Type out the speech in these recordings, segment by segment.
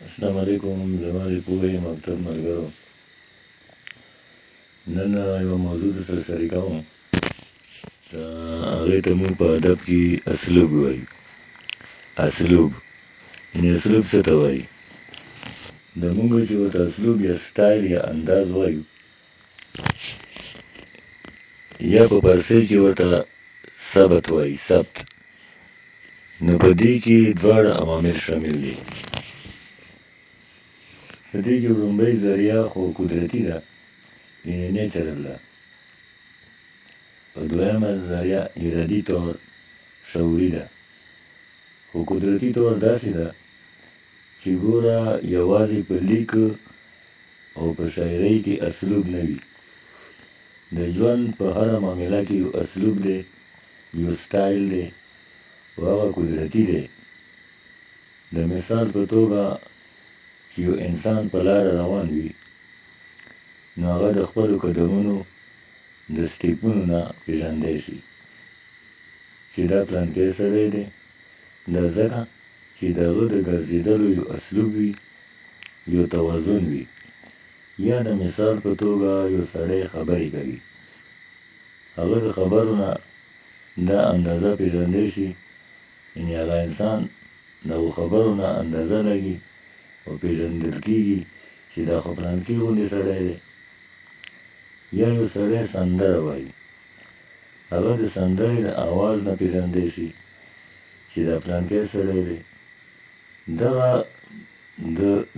السلام علیکم زما د پوهې مکتب ملګرو. نن یوه موضوع درسره شریکوم. هغې ته موږ په ادب کې اسلوب وایو. اسلوب یعنې اسلوب څه ته وایي؟ د موږ چې ورته اسلوب یا سټایل یا انداز وایو، یا په فارسي کې ورته ثبت وایي، ثبت. نو په دې کې دواړه عوامل شامل دي. په دې کې لومړی ذریعه خو قدرتي ده، یعنې نیچرل ده. په دویمه ذریعه ارادي طور شعوري ده. خو قدرتي طور داسې ده چې ګوره یوازې په لیک او په شاعرۍ کې اسلوب نه وي. د ژوند په هره معامله کې یو اسلوب دی، یو سټایل دی، او هغه قدرتي دی. د مثال په توګه چې یو انسان په لاره روان وي، نو هغه د خپلو قدمونو د سټیپونو نه پېژندی شي چې دا پلانکی سړی دی. دا ځکه چې د هغه د ګرځېدلو یو اسلوب وي، یو توازن وي. یا د مثال په توګه یو سړی خبرې کوي، هغه د خبرو نه دا اندازه پېژندی شي، یعنې هغه انسان د هغو خبرو نه اندازه لګي او پېژندل کېږي چې دا خو پلانکي غوندې سړی دی. یا یو سړی سندره وایي، هغه د سندرې د اواز نه پېژندی شي چې دا پلانکی سړی دی. دغه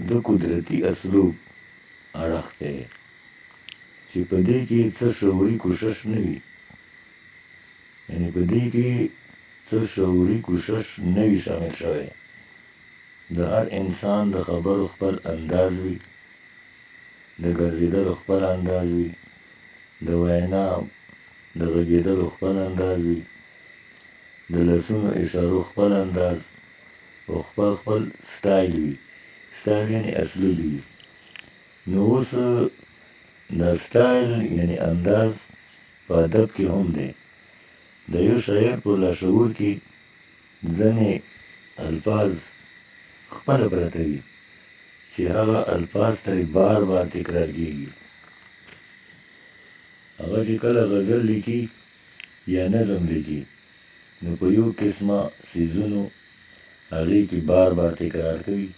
د قدرتي اسلوب اړخ دی چې په دې کې څه شعوري کوشش نه وي، یعنې په دې کې څه شعوري کوشش نه وي شامل شوی. د هر انسان د خبرو خپل انداز وي، د ګرځېدلو خپل انداز وي، د وینا د غږېدلو خپل انداز وي، د لاسونو اشارو خپل انداز او خپل سټایل وي. سټایل یعنې اسلوب وي. نو اوس دا سټایل یعنې انداز په ادب کې هم دی. د یو شاعر په لاشعور کې ځینې الفاظ خپله پرته وي چې هغه الفاظ ترې بار بار تکرار کېږي. هغه چې کله غزل لیکي یا نظم لیکي، نو په یو قسمه څیزونو هغې کې بار بار تکرار کوي.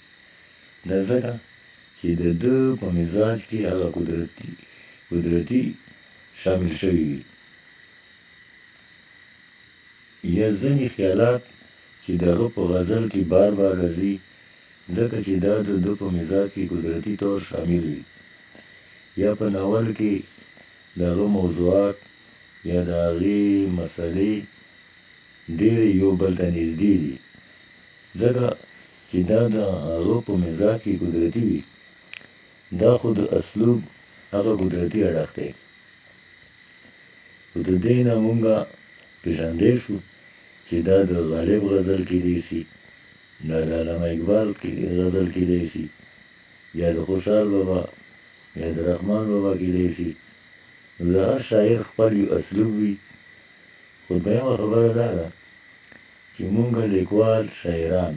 دا ځکه چې د ده په مزاج کې هغه قدرتي شامل شوي وي. یا ځینې خیالات چې د هغه په غزل کې بار بار راځي، ځکه چې دا د ده په مزاج کې قدرتي طور شامل وي. یا په ناول کې د هغه موضوعات یا د هغې مسلې ډېرې یو بل ته نږدې دي، ځکه چې دا د هغه په مزاج کې قدرتي وي. دا خو د اسلوب هغه قدرتي اړخ دی. خو د دې نه مونږه پېژندی شو چې دا د غالب غزل کېدی شي، دا د علامه اقبال غزل کېدی شي، یا د خوشحال بابا یا د رحمان بابا کېدی شي. نو د هر شاعر خپل یو اسلوب وي. خو دویمه خبره دا ده چې مونږ لیکوال شاعران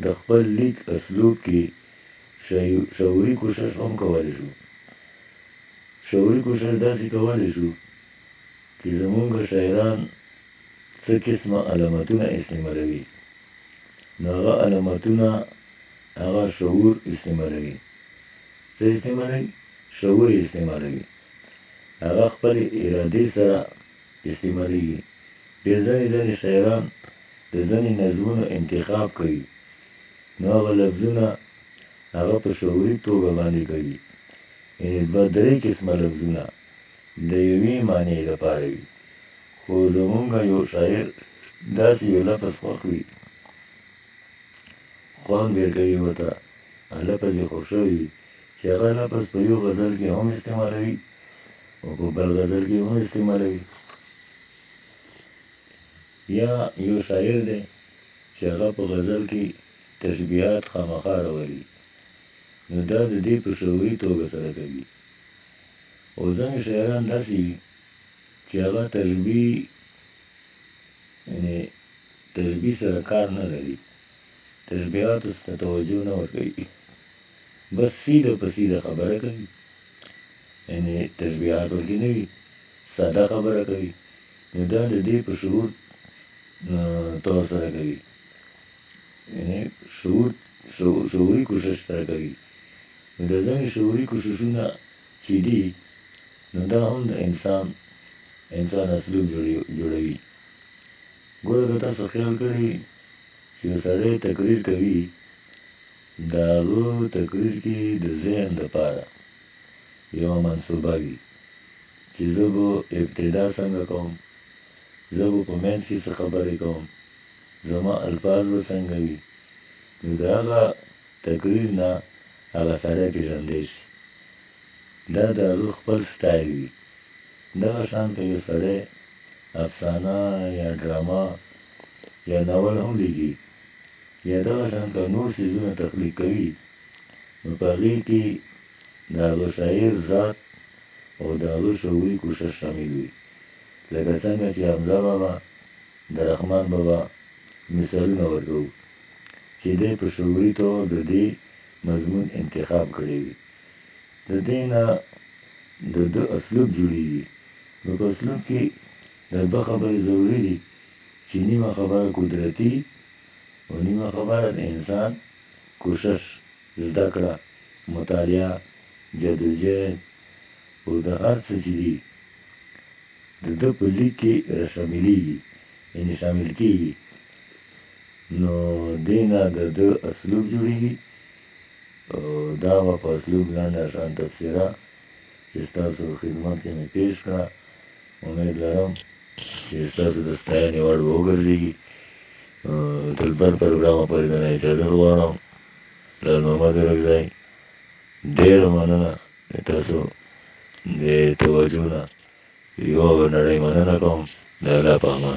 د خپل لیک اسلوب کې شعوري کوشش هم کولی شو. شعوري کوشش داسې کولی شو چې زمونږ شاعران څه قسمه علامتونه استعمالوي، نو هغه علامتونه هغه شعور استعمالوي. څه استعمالوي؟ شعور استعمالوي. هغه خپلې ارادې سره استعمالېږي. بیا ځینې شاعران د ځینې نظمونو انتخاب کوي، نو هغه لفظونه هغه په شعوري توګه باندې کوي، یعنې دوه درې قسمه لفظونه د یوې معنی لپاره وي. خو زمونږ یو شاعر داسې یو لفظ خوښ وي، خوند بېر کوي ورته، لفظ یې خوښ شوی وي چې هغه لفظ په یو غزل کې هم استعمالوي او په بل غزل کې هم استعمالوي. یا یو شاعر دی چې هغه په غزل کې تشبیهات خامخا راولي، نو دا د دې په شعوري توګه سره کوي. او ځینې شاعران داسې وي چې هغه تشبیه سره کار نه لري، تشبیهاتو ته توجه نه ورکوي. بس سیده په سیده خبره کوي، یعنې تشبیهات ورکې نه وي، ساده خبره کوي. نو دا د دې په شعور طور سره کوي، یعنې شعوري کوشش سره کوي. نو د ځینې شعوري کوششونه چې دي نو دا هم د انسان اسلوب جوړوي. ګوره که تاسو خیال کړئ چې یو سړی تقریر کوي، د هغه تقریر کې د ذهن دپاره یوه منصوبه وي چې زه به ابتدا څنګه کوم، زه به په منځ کې څه خبرې کوم، زما الفاظ به څنګه وي. نو د هغه تقریر نه هغه سړی پېژندی شي. دا د هغه خپل سټایل وي. دغه شان که یو سړی افسانه یا ډرامه یا ناول هم لیکي، یا دغه شان که نور څیزونه تخلیق کوي، نو په هغې کې د هغه شاعر ذات او د هغه شعوري کوشش شامل وي. لکه څنګه چې حمزه بابا د رحمان بابا مثالونه ورکوو چې دی په شعوري طور د دې مضمون انتخاب کړی وي. د دې نه د ده اسلوب جوړېږي. نو په اسلوب کې د دوه خبرې ضروري دي چې نیمه خبره قدرتي او نیمه خبره د انسان کوشش، زده کړه، مطالعه، جدوجهد او د هر څه چې دي د ده په لیک کې راشاملېږي، یعنې شامل کېږي. نو دې نه د ده اسلوب جوړېږي. او دا به په اسلوب لاندې شان تفسیره چې ستاسو خدمت کې مې پیش کړه. امید لرم چې ستاسو د ستاینې وړ به وګرځېږي. تر بل پروګرامه پورې نه اجازه غواړم. لال محمد ورکزی، ډېره مننه د تاسو د توجه نه. یوه نړۍ مننه کوم. د الله په امان.